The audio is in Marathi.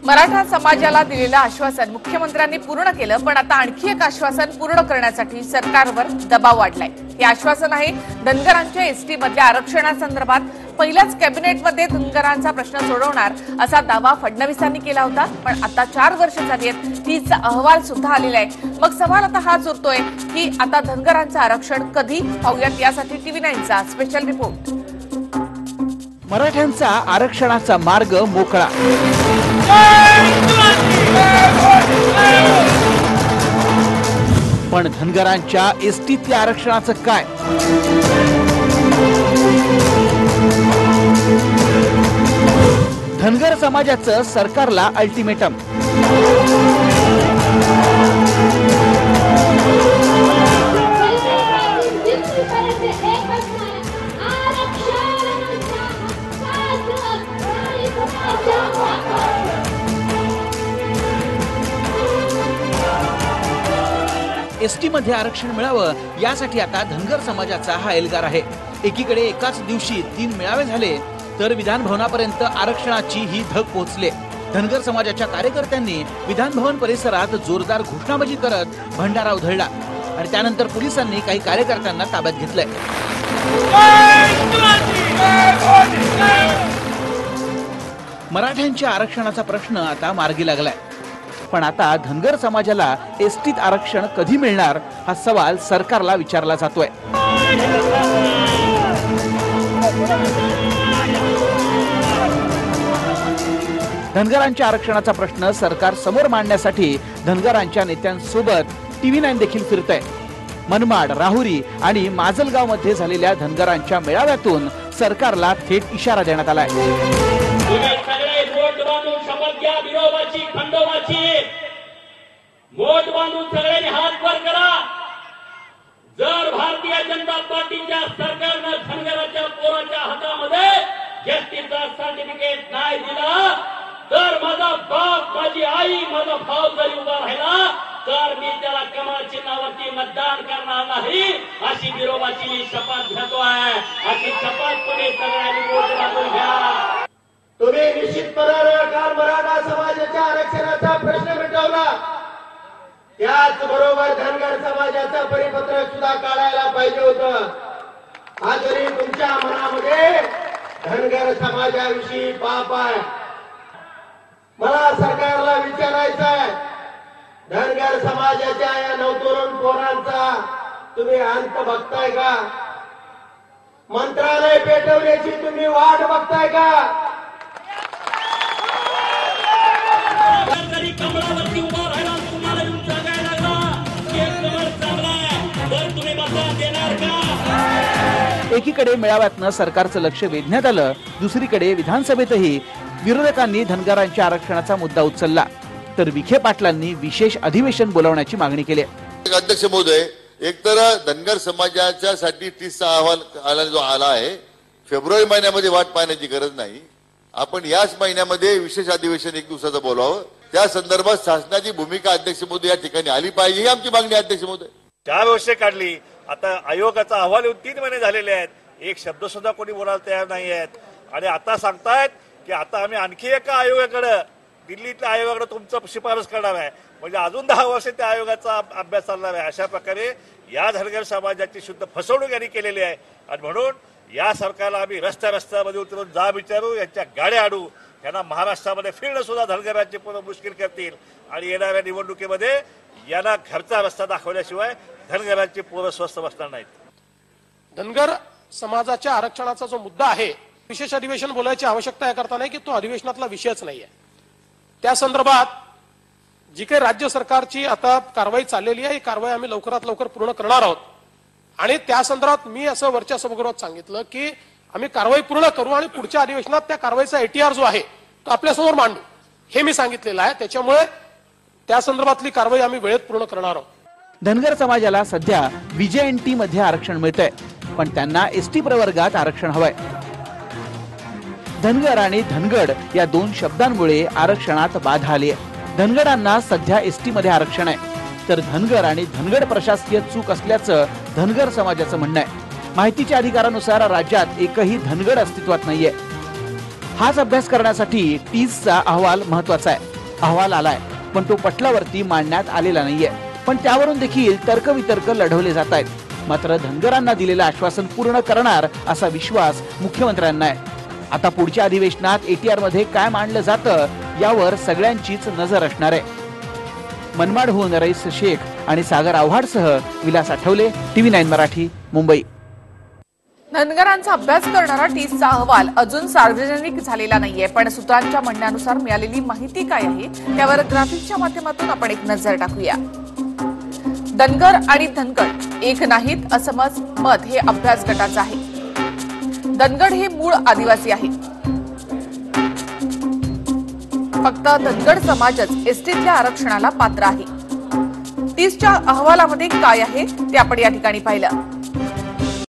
मराठा समाजाला दिलेलं आश्वासन मुख्यमंत्र्यांनी पूर्ण केलं, पण आता आणखी एक आश्वासन पूर्ण करण्यासाठी सरकारवर दबाव वाढलाय। हे आश्वासन आहे धनगरांच्या एसटी मधल्या आरक्षणासंदर्भात। पहिल्याच कॅबिनेटमध्ये धनगरांचा प्रश्न सोडवणार असा दावा फडणवीसांनी केला होता, पण आता 4 वर्ष झाली आहेत, तीचा अहवाल सुद्धा आलेला आहे। मग सवाल आता हाच उरतोय की आता धनगरांचं आरक्षण कधी? पाहूयात यासाठी TV9चा स्पेशल रिपोर्ट। मराठ्यांचा आरक्षणाचा मार्ग मोकळा, पण धनगरांच्या एसटीतल्या आरक्षणाचं काय? धनगर समाजाचं सरकारला अल्टिमेटम। एसटी मध्ये आरक्षण मिळावं यासाठी आता धनगर समाजाचा हा एल्गार आहे। एकीकडे एकाच दिवशी 3 मेळावे झाले, तर विधान भवनापर्यंत आरक्षणाची ही धग पोहोचले। धनगर समाजाच्या कार्यकर्त्यांनी विधान भवन परिसरात जोरदार घोषणाबाजी करत भंडारा उधळला आणि त्यानंतर पोलिसांनी काही कार्यकर्त्यांना ताब्यात घेतलंय। मराठ्यांच्या आरक्षणाचा प्रश्न आता मार्गी लागलाय, पण आता धनगर समाजाला एसटीत आरक्षण कधी मिळणार हा सवाल सरकारला विचारला जातोय। धनगरांच्या आरक्षणाचा प्रश्न सरकार समोर मांडण्यासाठी धनगरांच्या नेत्यांसोबत TV9 देखील फिरतंय। मनमाड, राहुरी आणि माजलगाव मध्ये झालेल्या धनगरांच्या मेळाव्यातून सरकारला थेट इशारा देण्यात आलाय। वोट बांधून सगळ्यांनी हात वर करा। जर भारतीय जनता पार्टीच्या सरकारनं धनगराच्या पोराच्या हातामध्ये एसटीचा सर्टिफिकेट नाही दिला, तर माझा बाप, माझी आई, माझा भाऊ जरी उभा राहिला तर मी त्याला कमळ चिन्हावरती मतदान करणार नाही, अशी विरोबाची मी शपथ घेतोय। अशी शपथ तुम्ही सगळ्यांनी वोट बांधून घ्या। तुम्ही निश्चितपणे काल मराठा समाजाच्या आरक्षणाचा प्रश्न मिटवला, त्याचबरोबर धनगर समाजाचं परिपत्रक सुद्धा काढायला पाहिजे होतं। आजही तुमच्या मनामध्ये धनगर समाजाविषयी पाप आहे। मला सरकारला विचारायचं आहे, धनगर समाजाच्या या नवतरुण पोरांचा तुम्ही अंत बघताय का? मंत्रालय पेटवण्याची तुम्ही वाट बघताय का? कमळावरती उभा राहिला तुम्हाला येऊन सांगायला लागला की कमळ चांगला आहे, तर तुम्ही मतदान देणार का? एकीकडे मेळाव्यातनं सरकारचं लक्ष वेधण्यात आलं, दुसरीकडे विधानसभेतही विरोधकांनी धनगरांच्या आरक्षणाचा मुद्दा उचलला, तर विखे पाटलांनी विशेष अधिवेशन बोलावण्याची मागणी केली। अध्यक्ष महोदय, एकतर धनगर समाजाच्या साठी 30चा अहवाल जो आला आहे, फेब्रुवारी महिन्यामध्ये वाट पाहण्याची गरज नाही। आपण याच महिन्यामध्ये विशेष अधिवेशन 1 दिवसाचं बोलावं, त्या संदर्भात शासनाची भूमिका अध्यक्ष महोदय या ठिकाणी आली पाहिजे, ही आमची मागणी आहे अध्यक्ष महोदय। 4 वर्षे काढली, आता आयोगाचा अहवाल येऊन 3 महिने झालेले आहेत, एक शब्द सुद्धा कोणी बोलायला तयार नाही आहेत आणि आता सांगतायत की आता आम्ही आणखी एका आयोगाकडे, दिल्लीतल्या आयोगाकडे तुमचं शिफारस करणार आहे, म्हणजे अजून 10 वर्ष त्या आयोगाचा अभ्यास चालणार आहे। अशा प्रकारे या धनगर समाजाची शुद्ध फसवणूक यांनी केलेली आहे आणि म्हणून या सरकारला आम्ही रस्त्यामध्ये उतरून जा विचारू, यांच्या गाड्या आडू, यांना महाराष्ट्रामध्ये फिरणं सुद्धा धनगरांची पूर्ण मुश्किल करतील आणि येणाऱ्या निवडणुकीमध्ये यांना घरचा रस्ता दाखवल्याशिवाय धनगरांची पोरं स्वस्त बसणार नाहीत। धनगर समाजाच्या आरक्षणाचा जो मुद्दा आहे, विशेष अधिवेशन बोलायची आवश्यकता याकरता नाही की तो अधिवेशनातला विषयच नाहीये। त्या संदर्भात जी काही राज्य सरकारची आता कारवाई चाललेली आहे, ही कारवाई आम्ही लवकरात लवकर पूर्ण करणार आहोत आणि त्या संदर्भात मी असं वरच्या सभागृहात सांगितलं की आम्ही कारवाई पूर्ण करू आणि पुढच्या अधिवेशनात त्या कारवाईचा ATR जो आहे तो आपल्यासमोर मांडू, हे मी सांगितलेलं आहे। त्याच्यामुळे त्या संदर्भातली कारवाई आम्ही वेळेत पूर्ण करणार आहोत। धनगर समाजाला सध्या VJNT मध्ये आरक्षण मिळतंय, पण त्यांना एसटी प्रवर्गात आरक्षण हवंय। धनगर आणि धनगड या 2 शब्दांमुळे आरक्षणात बाधा आली आहे। धनगरांना सध्या एसटी मध्ये आरक्षण आहे, तर धनगर आणि धनगड प्रशासकीय चूक असल्याचं धनगर समाजाचं म्हणणं आहे। माहितीच्या अधिकारानुसार राज्यात एकही धनगड अस्तित्वात नाहीये। हाच अभ्यास करण्यासाठी टीसचा अहवाल महत्वाचा आहे. अहवाल आलाय पण तो पटलावरती मांडण्यात आलेला नाहीये. पण त्यावरून देखील तर्कवितर्क लढवले जात आहेत. मात्र धनगरांना दिलेलं आश्वासन पूर्ण करणार असा विश्वास मुख्यमंत्र्यांना आहे. आता पुढच्या अधिवेशनात एटीआर मध्ये काय मांडलं जातं यावर सगळ्यांचीच नजर असणार आहे. मनमाडहून रईस शेख आणि सागर आव्हाडसह विलास आठवले, TV9 मराठी, मुंबई. धनगरांचा अभ्यास करणारा टीसचा अहवाल अजून सार्वजनिक झालेला नाहीये. पण सूत्रांच्या म्हणण्यानुसार मिळालेली माहिती काय आहे त्यावर ग्राफिकच्या माध्यमातून आपण एक नजर टाकूया. धनगर आणि धनगड एक नाहीत असं मत हे अभ्यास गटाचं आहे. धनगड हे मूळ आदिवासी आहेत. फक्त धनगड समाजच एसटीतल्या आरक्षणाला पात्र आहे. टीसच्या अहवालामध्ये काय आहे ते आपण या ठिकाणी पाहिलं.